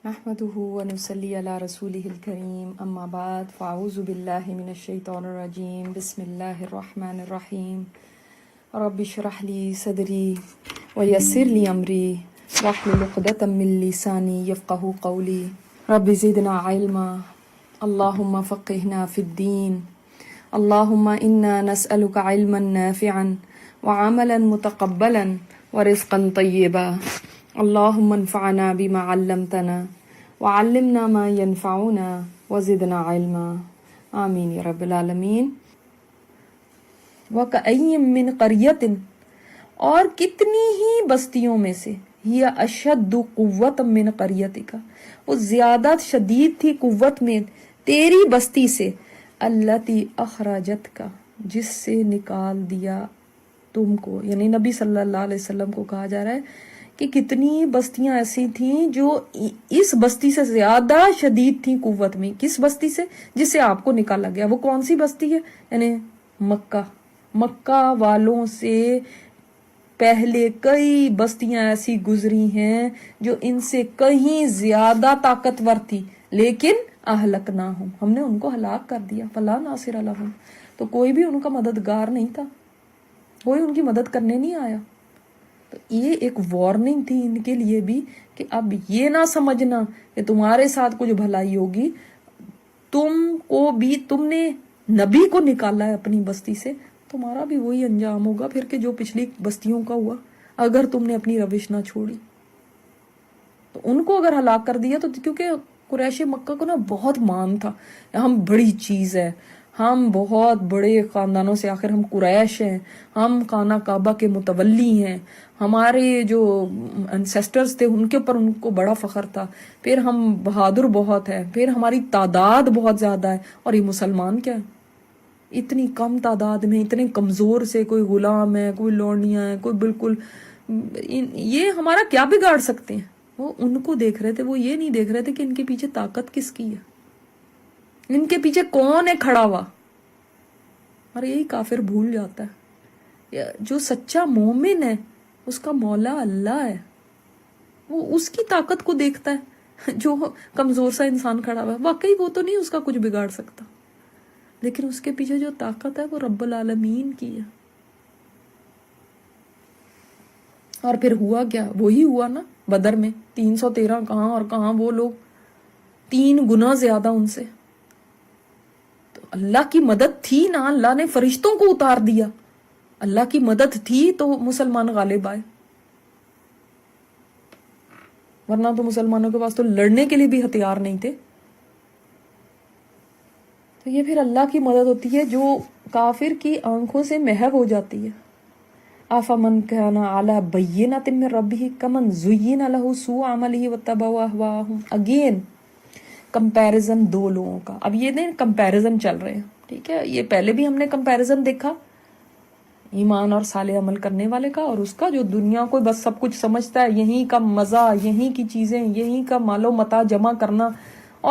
نحمده ونصلي على رسوله الكريم اما بعد فاعوذ بالله من الشيطان الرجيم بسم الله الرحمن الرحيم رب اشرح لي صدري ويسر لي امري واحلل عقدة من لساني يفقهوا قولي رب زدنا علما اللهم فقهنا في الدين اللهم انا نسألك علما نافعا وعملا متقبلا ورزقا طيبا اللهم انفعنا بما علمتنا وعلمنا ما ينفعنا وزدنا علما آمین یا رب العالمین۔ وَكَأَيٍّ مِّن قَرْيَةٍ، اور کتنی ہی بستیوں میں سے، ہی اشد قوت من قریتک، وہ زیادہ شدید تھی قوت میں تیری بستی سے، التی اخرجتک، جس سے نکال دیا تم کو، یعنی نبی صلی اللہ علیہ وسلم کو کہا جا رہا ہے کہ کتنی بستیاں ایسی تھیں جو اس بستی سے زیادہ شدید تھیں قوت میں۔ کس بستی سے؟ جس سے آپ کو نکالا گیا۔ وہ کون سی بستی ہے؟ یعنی مکہ۔ مکہ والوں سے پہلے کئی بستیاں ایسی گزری ہیں جو ان سے کہیں زیادہ طاقتور تھی، لیکن اہلکناہم، ہم نے ان کو ہلاک کر دیا۔ فلا ناصر لہم، تو کوئی بھی ان کا مددگار نہیں تھا، کوئی ان کی مدد کرنے نہیں آیا۔ تو یہ ایک وارننگ تھی ان کے لیے بھی کہ اب یہ نہ سمجھنا کہ تمہارے ساتھ کچھ بھلائی ہوگی، تم کو بھی، تم نے نبی کو نکالا ہے اپنی بستی سے، تمہارا بھی وہی انجام ہوگا پھر کہ جو پچھلی بستیوں کا ہوا، اگر تم نے اپنی روش نہ چھوڑی۔ تو ان کو اگر ہلاک کر دیا تو کیونکہ قریش مکہ کو نا بہت مان تھا، ہم بڑی چیز ہے، ہم بہت بڑے خاندانوں سے، آخر ہم قریش ہیں، ہم خانہ کعبہ کے متولی ہیں، ہمارے جو انسیسٹرز تھے ان کے اوپر ان کو بڑا فخر تھا، پھر ہم بہادر بہت ہیں، پھر ہماری تعداد بہت زیادہ ہے، اور یہ مسلمان کیا ہے، اتنی کم تعداد میں، اتنے کمزور سے، کوئی غلام ہے، کوئی لونڈیاں ہیں، کوئی بالکل، یہ ہمارا کیا بگاڑ سکتے ہیں؟ وہ ان کو دیکھ رہے تھے، وہ یہ نہیں دیکھ رہے تھے کہ ان کے پیچھے طاقت کس کی ہے، ان کے پیچھے کون ہے کھڑا ہوا۔ اور یہی کافر بھول جاتا ہے، جو سچا مومن ہے اس کا مولا اللہ ہے، وہ اس کی طاقت کو دیکھتا ہے۔ جو کمزور سا انسان کھڑا ہوا ہے، واقعی وہ تو نہیں اس کا کچھ بگاڑ سکتا، لیکن اس کے پیچھے جو طاقت ہے وہ رب العالمین کی ہے۔ اور پھر ہوا کیا؟ وہی ہوا نا بدر میں، 313 کہاں اور کہاں، وہ لوگ 3 گنا زیادہ ان سے۔ تو اللہ کی مدد تھی نا، اللہ نے فرشتوں کو اتار دیا، اللہ کی مدد تھی تو مسلمان غالب آئے، ورنہ تو مسلمانوں کے پاس تو لڑنے کے لیے بھی ہتھیار نہیں تھے۔ تو یہ پھر اللہ کی مدد ہوتی ہے جو کافر کی آنکھوں سے محو ہو جاتی ہے۔ آفمن کان علی بینۃ من ربہ کمن زین لہ سوء عملہ واتبعوا اہواءہم۔ اگین کمپیریزن دو لوگوں کا، اب یہ نہیں کمپیریزن چل رہے ہیں، ٹھیک ہے، یہ پہلے بھی ہم نے کمپیریزن دیکھا، ایمان اور صالح عمل کرنے والے کا اور اس کا جو دنیا کو بس سب کچھ سمجھتا ہے، یہیں کا مزہ، یہیں کی چیزیں، یہیں کا مال و متاع جمع کرنا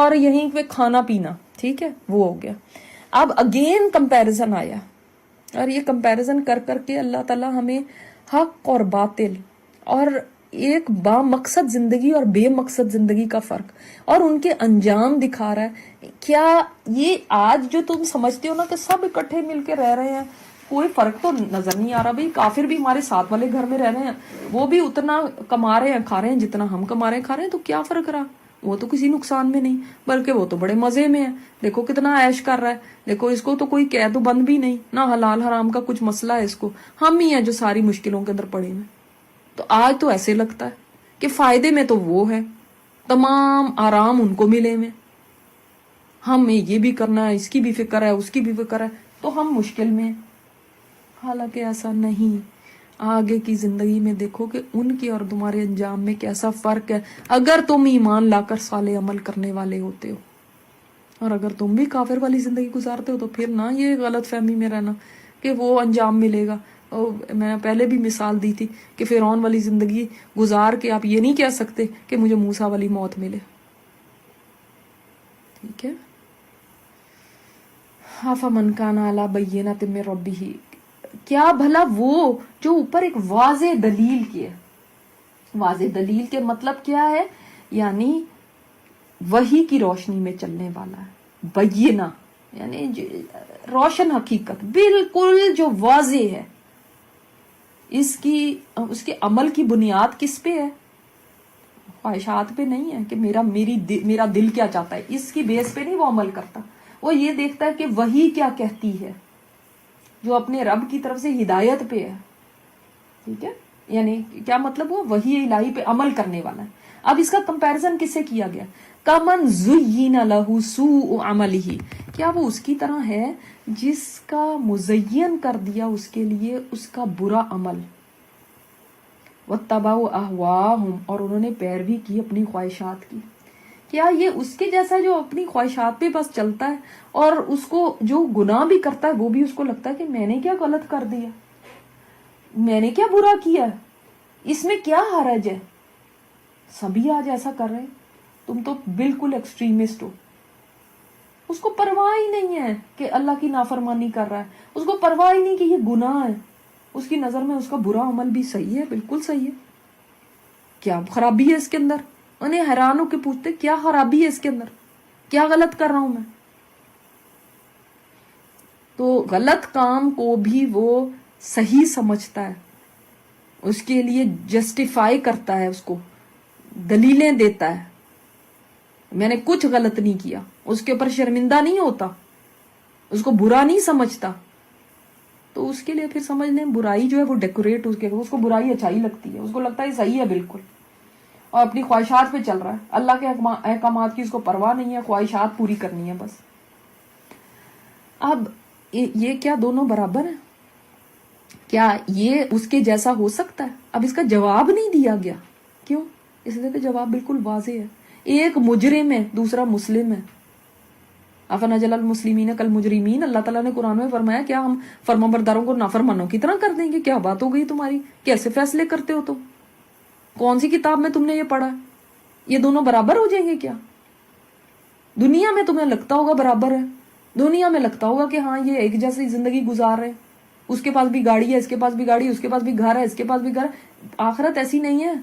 اور یہیں پہ کھانا پینا، ٹھیک ہے، وہ ہو گیا۔ اب اگین کمپیریزن آیا، اور یہ کمپیریزن کر کر کے اللہ تعالیٰ ہمیں حق اور باطل اور ایک با مقصد زندگی اور بے مقصد زندگی کا فرق اور ان کے انجام دکھا رہا ہے۔ کیا یہ آج جو تم سمجھتے ہو نا کہ سب اکٹھے مل کے رہ رہے ہیں، کوئی فرق تو نظر نہیں آ رہا بھائی، کافر بھی ہمارے ساتھ والے گھر میں رہ رہے ہیں، وہ بھی اتنا کما رہے ہیں کھا رہے ہیں جتنا ہم کما رہے ہیں کھا رہے ہیں، تو کیا فرق رہا؟ وہ تو کسی نقصان میں نہیں، بلکہ وہ تو بڑے مزے میں ہے، دیکھو کتنا عیش کر رہا ہے، دیکھو اس کو تو کوئی قید و بند بھی نہیں، نہ حلال حرام کا کچھ مسئلہ ہے اس کو، ہم ہی ہیں جو ساری مشکلوں کے اندر پڑے ہیں۔ تو آج تو ایسے لگتا ہے کہ فائدے میں تو وہ ہے، تمام آرام ان کو ملے میں، ہمیں یہ بھی کرنا ہے، اس کی بھی فکر ہے، اس کی بھی فکر ہے، تو ہم مشکل میں ہیں۔ حالانکہ ایسا نہیں، آگے کی زندگی میں دیکھو کہ ان کے اور تمہارے انجام میں کیسا فرق ہے، اگر تم ایمان لا کر صالح عمل کرنے والے ہوتے ہو، اور اگر تم بھی کافر والی زندگی گزارتے ہو تو پھر نہ یہ غلط فہمی میں رہنا کہ وہ انجام ملے گا۔ میں پہلے بھی مثال دی تھی کہ فرعون والی زندگی گزار کے آپ یہ نہیں کہہ سکتے کہ مجھے موسیٰ والی موت ملے، ٹھیک ہے۔ أَفَمَنْ كَانَ عَلَى بَيِّنَةٍ مِّن رَبِّهِ، کیا بھلا وہ جو اوپر ایک واضح دلیل کی ہے، واضح دلیل کے مطلب کیا ہے، یعنی वही की रोशनी में चलने वाला है। बय्यिना यानी रोशन हकीकत, बिल्कुल जो वाज़े है। उसके अमल की बुनियाद किस पे है? ख्वाहिशात पे नहीं है कि मेरा दिल क्या चाहता है, इसकी बेस पे नहीं वो अमल करता। वो ये देखता है कि वही क्या कहती है, जो अपने रब की तरफ से हिदायत पे है। ठीक है, यानी क्या मतलब हुआ? वही इलाही पे अमल करने वाला है। अब इसका कंपैरिजन किससे किया गया? कमन ज़ुय्यिना लहू सूउ अमलिही, क्या वो उसकी तरह है जिसका मुज़य्यन कर दिया उसके लिए उसका बुरा अमल। वत्तबाउ अहवाहुम, और उन्होंने पैरवी की अपनी ख्वाहिशात की। क्या ये उसके जैसा जो अपनी ख्वाहिशात पे बस चलता है, और उसको जो गुनाह भी करता है वो भी उसको लगता है कि मैंने क्या गलत कर दिया, मैंने क्या बुरा किया, इसमें क्या हरज है? सभी आज ऐसा कर रहे हैं। तुम तो बिल्कुल एक्सट्रीमिस्ट हो। उसको परवाह ही नहीं है कि अल्लाह की नाफरमानी कर रहा है, उसको परवाह ही नहीं कि ये गुनाह है। उसकी नजर में उसका बुरा अमल भी सही है, बिल्कुल सही है। क्या खराबी है इसके अंदर? उन्हें हैरान होकर पूछते क्या खराबी है इसके अंदर, क्या गलत कर रहा हूं मैं? तो गलत काम को भी वो सही समझता है, उसके लिए जस्टिफाई करता है, उसको दलीलें देता है। मैंने कुछ गलत नहीं किया, उसके ऊपर शर्मिंदा नहीं होता, उसको बुरा नहीं समझता। तो उसके लिए फिर समझ लें बुराई जो है वो डेकोरेट, उसको बुराई अच्छाई लगती है, उसको लगता है सही है बिल्कुल, और अपनी ख्वाहिशात पे चल रहा है। अल्लाह के अहकामात की उसको परवाह नहीं है, ख्वाहिशात पूरी करनी है बस। अब ये क्या दोनों बराबर है? क्या ये उसके जैसा हो सकता है? अब इसका जवाब नहीं दिया गया, क्यों? इसलिए तो जवाब बिल्कुल वाज़े है। एक मुजरिम है, दूसरा मुस्लिम है। अफनजल मुस्लिमीन कल मुजरिमीन, अल्लाह ताला ने कुरान में फरमाया क्या हम फरमाबरदारों को नाफरमानों की तरह कर देंगे? क्या बात हो गई तुम्हारी, कैसे फैसले करते हो तुम? कौन सी किताब में तुमने ये पढ़ा? ये दोनों बराबर हो जाएंगे क्या? दुनिया में तुम्हें लगता होगा बराबर है, दुनिया में लगता होगा कि हाँ ये एक जैसी जिंदगी गुजार रहे हैं, उसके पास भी गाड़ी है, इसके पास भी गाड़ी, उसके पास भी घर है, इसके पास भी घर है। आखिरत ऐसी नहीं है।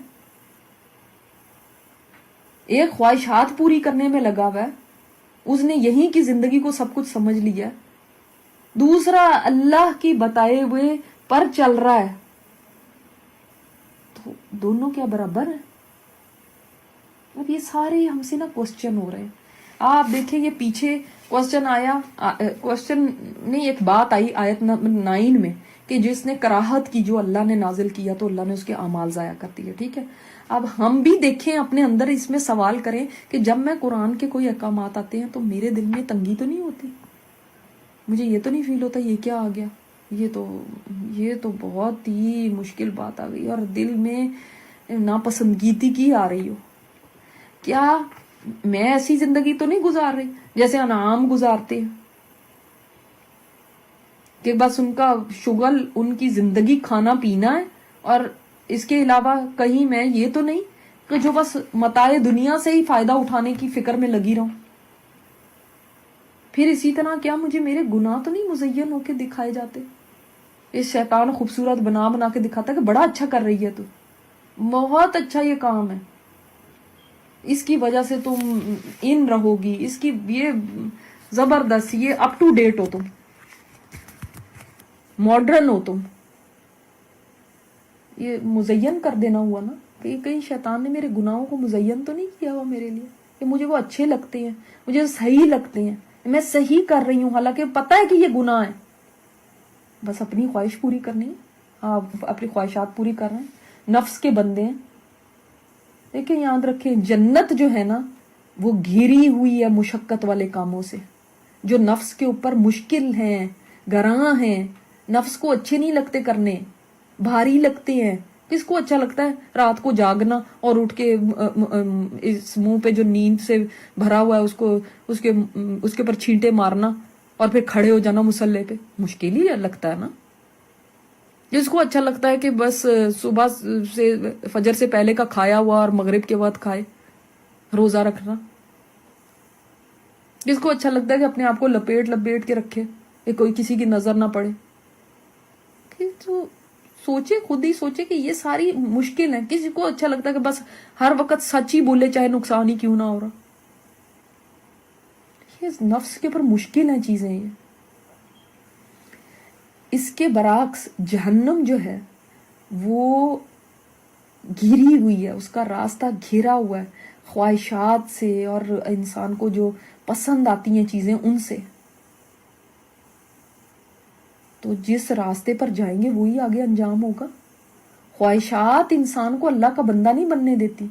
एक ख्वाहिशात पूरी करने में लगा हुआ है, उसने यहीं की जिंदगी को सब कुछ समझ लिया। दूसरा अल्लाह की बताए हुए पर चल रहा है। तो दोनों क्या बराबर है? अब ये सारे हमसे ना क्वेश्चन हो रहे हैं। आप देखिए ये पीछे क्वेश्चन आया, क्वेश्चन नहीं, एक बात आई आयत नंबर 9 में कि जिसने कराहत की जो अल्लाह ने नाजिल किया तो अल्लाह ने उसके अमाल जाया कर दिए। ठीक है, अब हम भी देखें अपने अंदर, इसमें सवाल करें कि जब मैं कुरान के कोई अहकामात आते हैं तो मेरे दिल में तंगी तो नहीं होती? मुझे ये तो नहीं फील होता ये क्या आ गया, ये तो बहुत ही मुश्किल बात आ गई, और दिल में नापसंदगीती की आ रही हो? क्या मैं ऐसी जिंदगी तो नहीं गुजार रही जैसे अनाम गुजारते हैं, कि बस उनका शुगल, उनकी जिंदगी खाना पीना है, और इसके अलावा कहीं मैं ये तो नहीं कि जो बस मताए दुनिया से ही फायदा उठाने की फिक्र में लगी रहूं। फिर इसी तरह क्या मुझे मेरे गुनाह तो नहीं मुज़य्यन होके दिखाए जाते? इस शैतान खूबसूरत बना बना के दिखाता है कि बड़ा अच्छा कर रही है तू, बहुत अच्छा ये काम है, इसकी वजह से तुम इन रहोगी, इसकी ये जबरदस्त, ये अप टू डेट हो तुम, मॉडर्न हो तुम। ये मुज़य्यन कर देना हुआ ना, कि कहीं शैतान ने मेरे गुनाहों को मुज़य्यन तो नहीं किया हुआ मेरे लिए, कि मुझे वो अच्छे लगते हैं, मुझे सही लगते हैं, मैं सही कर रही हूं, हालांकि पता है कि ये गुनाह है, बस अपनी ख्वाहिश पूरी करनी है। आप अपनी ख्वाहिशात पूरी कर रहे हैं, नफ्स के बंदे हैं। देखिए याद रखें, जन्नत जो है ना वो घिरी हुई है मुशक्कत वाले कामों से, जो नफ्स के ऊपर मुश्किल हैं, गरां हैं, नफ्स को अच्छे नहीं लगते करने, भारी लगते हैं। किसको अच्छा लगता है रात को जागना और उठ के इस मुंह पे जो नींद से भरा हुआ है उसको उसके ऊपर छींटे मारना और फिर खड़े हो जाना मुसल्ले पे? मुश्किल ही लगता है ना। जिसको अच्छा लगता है कि बस सुबह से फजर से पहले का खाया हुआ और मगरिब के बाद खाए, रोजा रखना। जिसको अच्छा लगता है कि अपने आप को लपेट लपेट के रखे कि कोई किसी की नजर ना पड़े। तो सोचे, खुद ही सोचे कि ये सारी मुश्किल है। किसी को अच्छा लगता है कि बस हर वक्त सच ही बोले चाहे नुकसान ही क्यों ना हो रहा। یہ نفس کے اوپر مشکل ہیں چیزیں یہ. اس کے برعکس جہنم جو ہے وہ گھری ہوئی ہے، اس کا راستہ گھرا ہوا ہے خواہشات سے اور انسان کو جو پسند آتی ہیں چیزیں ان سے. تو جس راستے پر جائیں گے وہی آگے انجام ہوگا. خواہشات انسان کو اللہ کا بندہ نہیں بننے دیتی،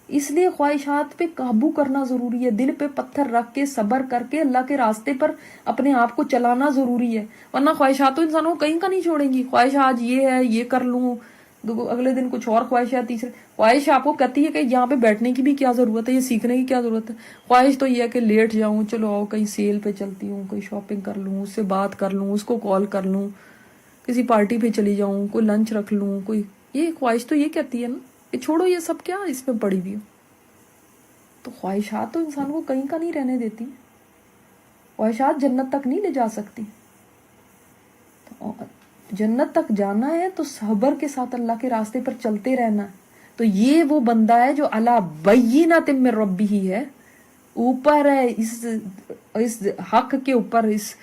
اس لیے خواہشات پہ قابو کرنا ضروری ہے. دل پہ پتھر رکھ کے صبر کر کے اللہ کے راستے پر اپنے آپ کو چلانا ضروری ہے، ورنہ خواہشات تو انسانوں کو کہیں کا نہیں چھوڑیں گی. خواہش آج یہ ہے یہ کر لوں، اگلے دن کچھ اور خواہش ہے، تیسرے خواہش آپ کو کہتی ہے کہ یہاں پہ بیٹھنے کی بھی کیا ضرورت ہے، یہ سیکھنے کی کیا ضرورت ہے. خواہش تو یہ ہے کہ لیٹ جاؤں، چلو آؤ کہیں سیل پہ چلتی ہوں، کوئی شاپنگ کر لوں، اس سے بات کر لوں، اس کو کال کر لوں، کسی پارٹی پہ چلی جاؤں، کوئی لنچ رکھ لوں. کوئی یہ خواہش تو یہ کہتی ہے نا کہ چھوڑو یہ سب، کیا اس میں پڑی ہوئی ہو. تو خواہشات تو انسان کو کہیں کا نہیں رہنے دیتی، خواہشات جنت تک نہیں لے جا سکتی. جنت تک جانا ہے تو صبر کے ساتھ اللہ کے راستے پر چلتے رہنا ہے. تو یہ وہ بندہ ہے جو علی بینۃ من ربہ ہے، اوپر ہے اس حق کے اوپر، اس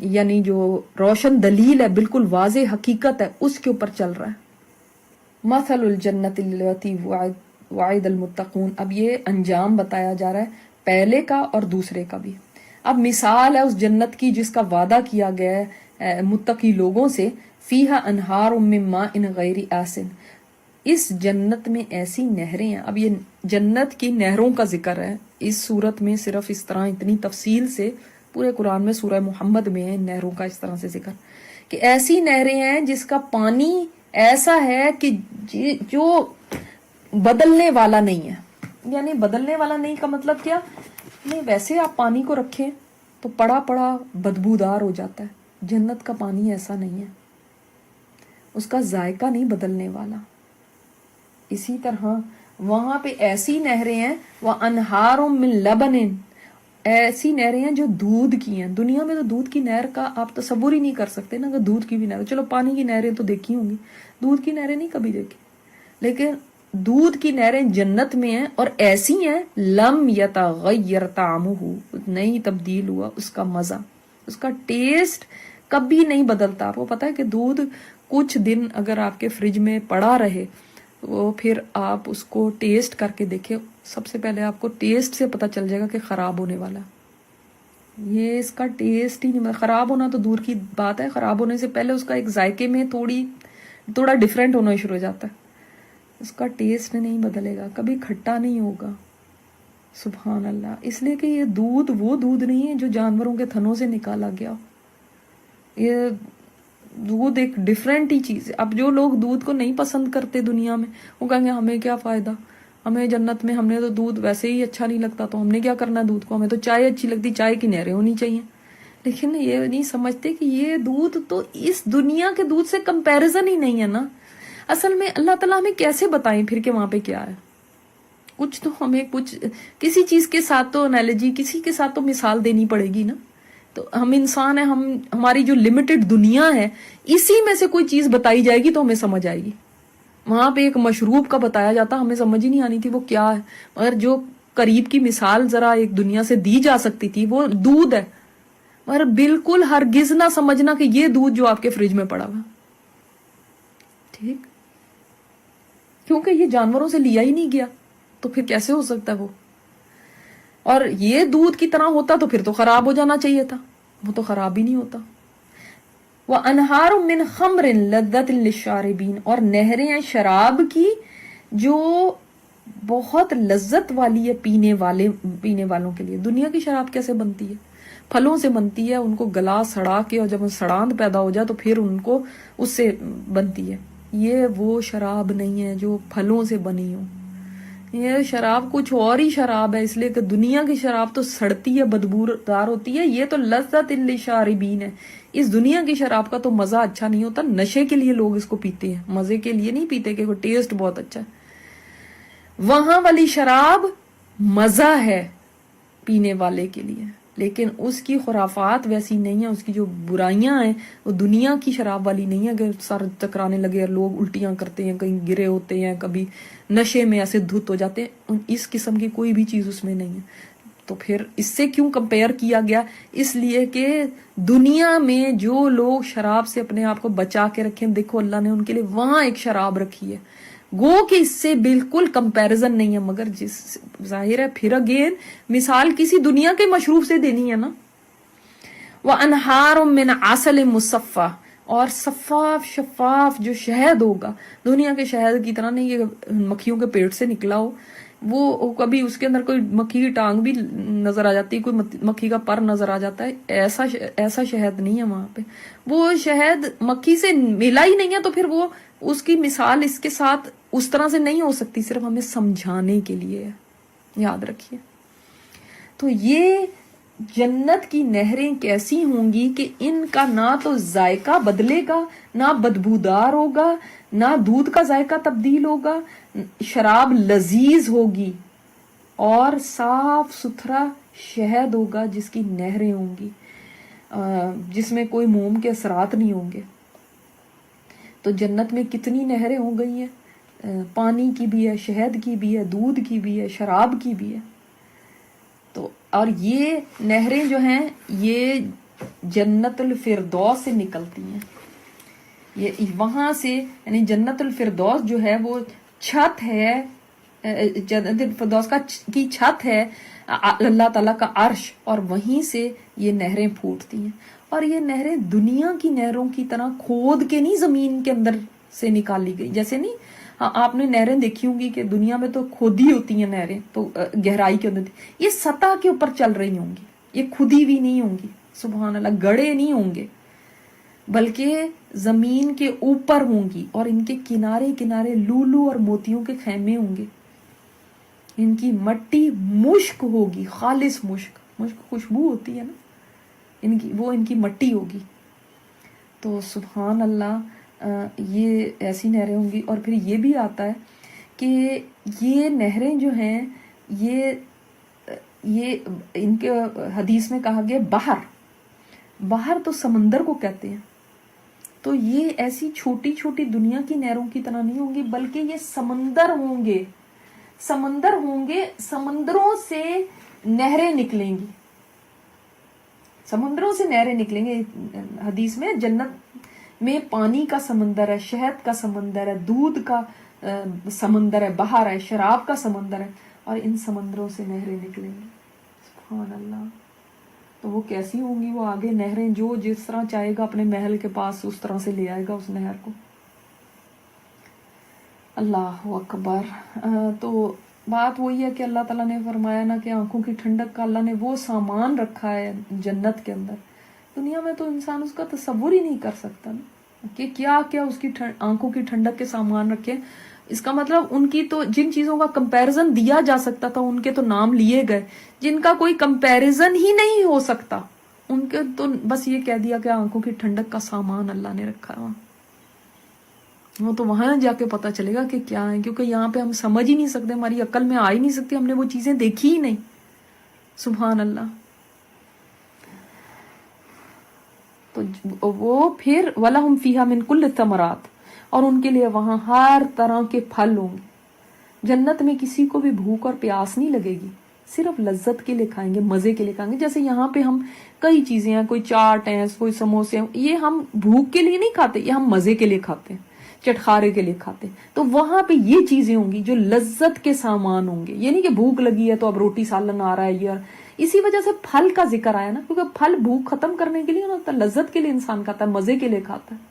یعنی جو روشن دلیل ہے، بالکل واضح حقیقت ہے، اس کے اوپر چل رہا ہے. مثل الجنت التی وعد المتقون. اب یہ انجام بتایا جا رہا ہے پہلے کا اور دوسرے کا بھی. اب مثال ہے اس جنت کی جس کا وعدہ کیا گیا ہے متقی لوگوں سے. فیہا انہار من ماء غیر آسن. اس جنت میں ایسی نہریں ہیں. اب یہ جنت کی نہروں کا ذکر ہے اس صورت میں، صرف اس طرح اتنی تفصیل سے پورے قرآن میں سورہ محمد میں ہے نہروں کا اس طرح سے ذکر کہ ایسی نہریں ہیں جس کا پانی ایسا ہے کہ جو بدلنے والا نہیں ہے. یعنی بدلنے والا نہیں کا مطلب کیا؟ نہیں ویسے آپ پانی کو رکھیں تو پڑا پڑا بدبودار ہو جاتا ہے. جنت کا پانی ایسا نہیں ہے، اس کا ذائقہ نہیں بدلنے والا. اسی طرح وہاں پہ ایسی نہریں ہیں وَأَنْهَارٌ مِّن لَبَنٍ. ایسی نہریں ہیں جو دودھ کی ہیں. دنیا میں تو دودھ کی نہر کا آپ تصور ہی نہیں کر سکتے نا، کہ دودھ کی بھی نہر. چلو پانی کی نہریں تو دیکھی ہوں گی، دودھ کی نہریں نہیں کبھی دیکھی. لیکن دودھ کی نہریں جنت میں ہیں اور ایسی ہیں لم یتغیر طعمہ، نہیں تبدیل ہوا اس کا مزہ، اس کا ٹیسٹ کبھی نہیں بدلتا. آپ کو پتا ہے کہ دودھ کچھ دن اگر آپ کے فریج میں پڑا رہے وہ پھر آپ اس کو ٹیسٹ کر کے دیکھیں، سب سے پہلے آپ کو ٹیسٹ سے پتا چل جائے گا کہ خراب ہونے والا. یہ اس کا ٹیسٹ ہی نہیں، خراب ہونا تو دور کی بات ہے، خراب ہونے سے پہلے اس کا ایک ذائقے میں تھوڑا ڈیفرنٹ ہونا شروع ہو جاتا ہے. اس کا ٹیسٹ نہیں بدلے گا، کبھی کھٹا نہیں ہوگا. سبحان اللہ. اس لیے کہ یہ دودھ وہ دودھ نہیں ہے جو جانوروں کے تھنوں سے نکالا گیا. یہ دودھ ایک ڈیفرنٹ ہی چیز ہے. اب جو لوگ دودھ کو نہیں پسند کرتے دنیا میں، وہ کہیں گے ہمیں کیا فائدہ، ہمیں جنت میں، ہم نے تو دودھ ویسے ہی اچھا نہیں لگتا تو ہم نے کیا کرنا دودھ کو، ہمیں تو چائے اچھی لگتی، چائے کی نہریں ہونی چاہیے. لیکن یہ نہیں سمجھتے کہ یہ دودھ تو اس دنیا کے دودھ سے کمپیریزن ہی نہیں ہے نا. اصل میں اللہ تعالیٰ ہمیں کیسے بتائیں پھر کہ وہاں پہ کیا ہے. کچھ تو ہمیں کسی چیز کے ساتھ تو انالوجی، کسی کے ساتھ تو مثال دینی پڑے گی نا. تو ہم انسان ہیں، ہماری جو لمیٹڈ دنیا ہے اسی میں سے کوئی چیز بتائی جائے گی تو ہمیں سمجھ آئے گی. وہاں پہ ایک مشروب کا بتایا جاتا، ہمیں سمجھ ہی نہیں آنی تھی وہ کیا ہے، مگر جو قریب کی مثال ذرا ایک دنیا سے دی جا سکتی تھی وہ دودھ ہے. مگر بالکل ہرگز نہ سمجھنا کہ یہ دودھ جو آپ کے فریج میں پڑا ہوا، ٹھیک، کیونکہ یہ جانوروں سے لیا ہی نہیں گیا تو پھر کیسے ہو سکتا ہے وہ. اور یہ دودھ کی طرح ہوتا تو پھر تو خراب ہو جانا چاہیے تھا، وہ تو خراب ہی نہیں ہوتا. وَأَنْهَارٌ مِّنْ خَمْرٍ لَذَّةٍ لِّلشَّارِبِينَ. اور نہریں ہیں شراب کی جو بہت لذت والی ہے پینے والوں کے لیے. دنیا کی شراب کیسے بنتی ہے؟ پھلوں سے بنتی ہے، ان کو گلا سڑا کے، اور جب سڑاند پیدا ہو جائے تو پھر ان کو اس سے بنتی ہے. یہ وہ شراب نہیں ہے جو پھلوں سے بنی ہو. یہ شراب کچھ اور ہی شراب ہے، اس لیے کہ دنیا کی شراب تو سڑتی ہے، بدبودار ہوتی ہے. یہ تو لذت للشاربین ہے. اس دنیا کی شراب کا تو مزہ اچھا نہیں ہوتا، نشے کے لیے لوگ اس کو پیتے ہیں، مزے کے لیے نہیں پیتے کہ وہ ٹیسٹ بہت اچھا ہے. وہاں والی شراب مزہ ہے پینے والے کے لیے، لیکن اس کی خرافات ویسی نہیں ہیں، اس کی جو برائیاں ہیں وہ دنیا کی شراب والی نہیں ہے کہ سر چکرانے لگے اور لوگ الٹیاں کرتے ہیں، کہیں گرے ہوتے ہیں، کبھی نشے میں ایسے دھت ہو جاتے ہیں. اس قسم کی کوئی بھی چیز اس میں نہیں ہے. तो फिर इससे क्यों कंपेयर किया गया? इसलिए कि दुनिया में जो लोग शराब से अपने आप को बचा के रखें, देखो अल्लाह ने उनके लिए वहां एक शराब रखी है, गो कि इससे बिल्कुल कंपैरिजन नहीं है। मगर जिस जाहिर है फिर अगेन मिसाल किसी दुनिया के मशरूब से देनी है ना। वह अनहार मिन आसल मुसफ़ा, और सफ़ाफ शफाफ जो शहद होगा, दुनिया के शहद की तरह नहीं ये मक्खियों के पेट से निकला हो, वो कभी उसके अंदर कोई मक्खी की टांग भी नजर आ जाती है, कोई मक्खी का पर नजर आ जाता है, ऐसा शहद नहीं है वहां पे। वो शहद मक्खी से मिला ही नहीं है, तो फिर वो उसकी मिसाल इसके साथ उस तरह से नहीं हो सकती, सिर्फ हमें समझाने के लिए है, याद रखिए। तो ये जन्नत की नहरें कैसी होंगी कि इनका ना तो जायका बदलेगा, ना बदबूदार होगा, ना दूध का जायका तब्दील होगा, शराब लजीज होगी और साफ सुथरा शहद होगा जिसकी नहरें होंगी, जिसमें कोई मोम के असरात नहीं होंगे। तो जन्नत में कितनी नहरें हो गई हैं, पानी की भी है, शहद की भी है, दूध की भी है, शराब की भी है। तो और ये नहरें जो हैं ये जन्नतुल फिरदौस से निकलती हैं। ये वहां से, यानी जन्नतुल फिरदौस जो है वो छत है, जन्नतुल फिरदौस की छत है अल्लाह ताला का अर्श, और वहीं से ये नहरें फूटती हैं। और ये नहरें दुनिया की नहरों की तरह खोद के नहीं जमीन के अंदर से निकाली गई, जैसे नहीं। हाँ, आपने नहरें देखी होंगी कि दुनिया में तो खोदी होती हैं नहरें, तो गहराई के अंदर, ये सतह के ऊपर चल रही होंगी, ये खुदी भी नहीं होंगी, सुभान अल्लाह, गड़े नहीं होंगे, बल्कि जमीन के ऊपर होंगी, और इनके किनारे किनारे लूलू और मोतियों के खैमे होंगे। इनकी मट्टी मुश्क होगी, खालिस मुश्क, मुश्क खुशबू होती है ना, इनकी मट्टी होगी। तो सुभान अल्लाह, ये ऐसी नहरें होंगी। और फिर ये भी आता है कि ये नहरें जो हैं ये इनके हदीस में कहा गया बाहर तो समंदर को कहते हैं। तो ये ऐसी छोटी छोटी दुनिया की नहरों की तरह नहीं होंगी, बल्कि ये समंदर होंगे, समंदरों से नहरें निकलेंगी, समुद्रों से नहरें निकलेंगे। हदीस में जन्नत में पानी का समंदर है, शहद का समंदर है, दूध का समंदर है, बाहर है, शराब का समंदर है, और इन समंदरों से नहरें निकलेंगी। सुभान अल्लाह। तो वो कैसी होंगी वो आगे नहरें, जो जिस तरह चाहेगा अपने महल के पास उस तरह से ले आएगा उस नहर को। अल्लाह अकबर। तो बात वही है कि अल्लाह ताला ने फरमाया ना कि आंखों की ठंडक का अल्लाह ने वो सामान रखा है जन्नत के अंदर। दुनिया में तो इंसान उसका तसव्वुर ही नहीं कर सकता ना कि क्या क्या उसकी आंखों की ठंडक के सामान रखे। इसका मतलब उनकी तो जिन चीजों का कंपैरिजन दिया जा सकता था उनके तो नाम लिए गए, जिनका कोई कंपैरिजन ही नहीं हो सकता उनके तो बस ये कह दिया कि आंखों की ठंडक का सामान अल्लाह ने रखा है। वो तो वहां जाके पता चलेगा कि क्या है, क्योंकि यहाँ पे हम समझ ही नहीं सकते, हमारी अक्ल में आ ही नहीं सकती, हमने वो चीजें देखी ही नहीं। सुभान अल्लाह। तो वो फिर वलहुम फीहा मिन कुल्ल थमरात, और उनके लिए वहां हर तरह के फल होंगे। जन्नत में किसी को भी भूख और प्यास नहीं लगेगी, सिर्फ लज्जत के लिए खाएंगे, मजे के लिए खाएंगे। जैसे यहाँ पे हम कई चीजें हैं, कोई चाट है, कोई समोसे हैं, ये हम भूख के लिए नहीं खाते, ये हम मजे के लिए खाते हैं, चटखारे के लिए खाते हैं। तो वहां पे ये चीजें होंगी जो लज्जत के सामान होंगे। ये नहीं कि भूख लगी है तो अब रोटी सालन आ रहा है यार, इसी वजह से फल का जिक्र आया ना, क्योंकि फल भूख खत्म करने के लिए ना होता, लज्जत के लिए इंसान खाता है, मजे के लिए खाता है।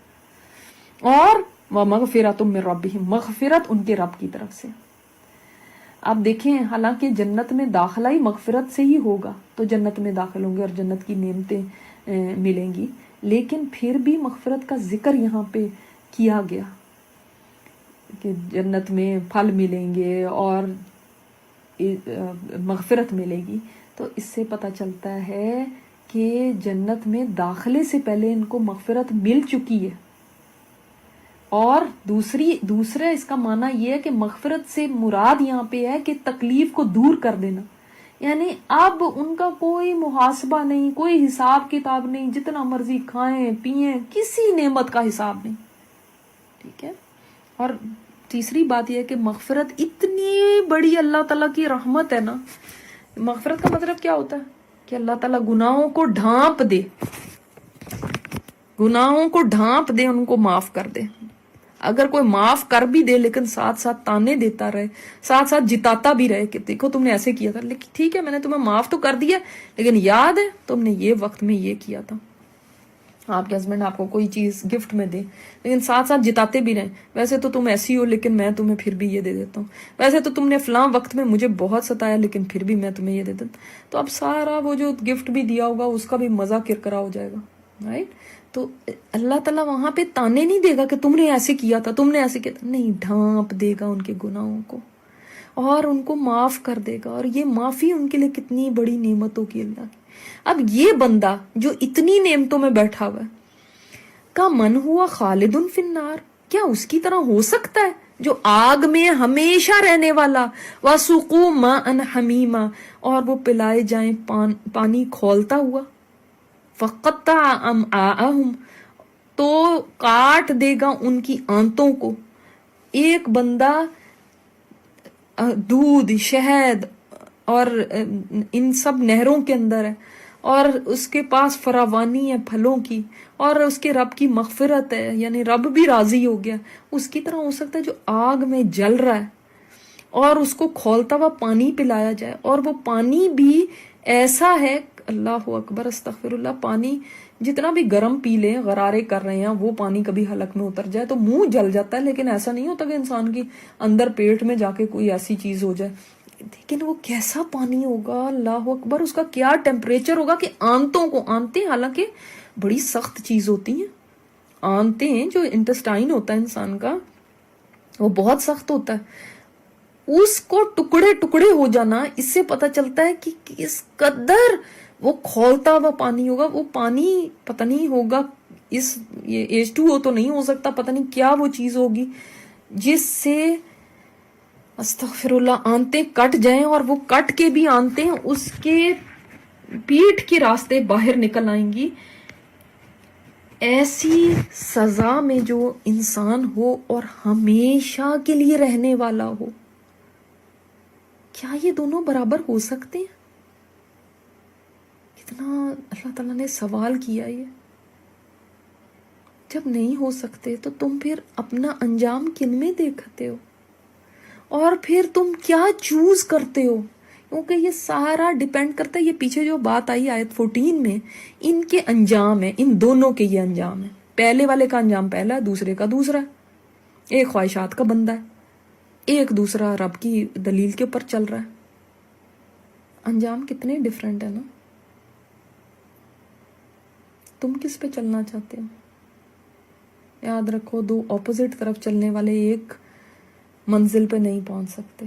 और वह मगफिरतुम मिन रब्बिहिम, मगफिरत उनके रब की तरफ से। आप देखें, हालांकि जन्नत में दाखिला ही मगफिरत से ही होगा, तो जन्नत में दाखिल होंगे और जन्नत की नेमतें मिलेंगी, लेकिन फिर भी मगफिरत का जिक्र यहाँ पे किया गया कि जन्नत में फल मिलेंगे और मगफिरत मिलेगी। तो इससे पता चलता है कि जन्नत में दाखिले से पहले इनको मगफिरत मिल चुकी है। और दूसरा इसका माना यह है कि मगफिरत से मुराद यहाँ पे है कि तकलीफ को दूर कर देना, यानी अब उनका कोई मुहासबा नहीं, कोई हिसाब किताब नहीं, जितना मर्जी खाएं पिएं, किसी नेमत का हिसाब नहीं। ठीक है। और तीसरी बात यह है कि मगफिरत इतनी बड़ी अल्लाह ताला की रहमत है ना मगफरत का मतलब क्या होता है कि अल्लाह ताला गुनाहों को ढांप दे, गुनाहों को ढांप दे, उनको माफ कर दे। अगर कोई माफ कर भी दे लेकिन साथ साथ ताने देता रहे, साथ साथ जिताता भी रहे कि देखो तुमने ऐसे किया था, लेकिन ठीक है मैंने तुम्हें माफ तो कर दिया, लेकिन याद है तुमने ये वक्त में ये किया था। आपके हस्बैंड आपको कोई चीज गिफ्ट में दे, लेकिन साथ साथ जिताते भी रहे, वैसे तो तुम ऐसी हो लेकिन मैं तुम्हें फिर भी ये दे देता हूँ, वैसे तो तुमने फलां वक्त में मुझे बहुत सताया लेकिन फिर भी मैं तुम्हें ये दे देता हूँ। तो अब सारा वो जो गिफ्ट भी दिया होगा उसका भी मजा किरकिरा हो जाएगा, राइट। तो अल्लाह ताला वहां पे ताने नहीं देगा कि तुमने ऐसे किया था, तुमने ऐसे किया था, नहीं, ढांप देगा उनके गुनाहों को और उनको माफ कर देगा। और ये माफी उनके लिए कितनी बड़ी नेमत होगी अल्लाह की। अब ये बंदा जो इतनी नेमतों में बैठा हुआ है, का मन हुआ खालिदुन फिन्नार, क्या उसकी तरह हो सकता है जो आग में हमेशा रहने वाला, वसुकू माअन हमीमा, और वो पिलाए जाए पानी खौलता हुआ, फक़त्ता अमआअहुम, तो काट देगा उनकी आंतों को। एक बंदा दूध, शहद और इन सब नहरों के अंदर है और उसके पास फरावानी है फलों की, और उसके रब की मगफिरत है, यानी रब भी राजी हो गया, उसकी तरह हो सकता है जो आग में जल रहा है और उसको खौलता हुआ पानी पिलाया जाए, और वो पानी भी ऐसा है, अल्लाह अकबर अस्तगफिरुल्लाह, पानी जितना भी गर्म पी लें, गरारे कर रहे हैं, वो पानी कभी हलक में उतर जाए तो मुंह जल जाता है, लेकिन ऐसा नहीं होता कि इंसान की अंदर पेट में जाके कोई ऐसी चीज हो जाए। लेकिन वो कैसा पानी होगा, अल्लाह अकबर, उसका क्या टेम्परेचर होगा कि आंतों को, आंतें हालांकि बड़ी सख्त चीज होती हैं, आंतें जो इंटेस्टाइन होता है इंसान का वो बहुत सख्त होता है, उसको टुकड़े टुकड़े हो जाना, इससे पता चलता है कि किस कदर वो खौलता हुआ पानी होगा। वो पानी पता नहीं होगा, ये H2O तो नहीं हो सकता, पता नहीं क्या वो चीज होगी जिससे अस्तगफिरुल्लाह आंतें कट जाएं, और वो कट के भी आंतें उसके पीठ के रास्ते बाहर निकल आएंगी। ऐसी सजा में जो इंसान हो और हमेशा के लिए रहने वाला हो, क्या ये दोनों बराबर हो सकते हैं? कितना अल्लाह ताला ने सवाल किया ये। जब नहीं हो सकते तो तुम फिर अपना अंजाम किन में देखते हो, और फिर तुम क्या चूज करते हो, क्योंकि ये सारा डिपेंड करता है। ये पीछे जो बात आई आयत 14 में, इनके अंजाम है, इन दोनों के ये अंजाम है। पहले वाले का अंजाम पहला है, दूसरे का दूसरा है। एक ख्वाहिशात का बंदा है, एक दूसरा रब की दलील के ऊपर चल रहा है। अंजाम कितने डिफरेंट है ना। तुम किस पे चलना चाहते हो? याद रखो, दो ऑपोजिट तरफ चलने वाले एक मंजिल पे नहीं पहुंच सकते।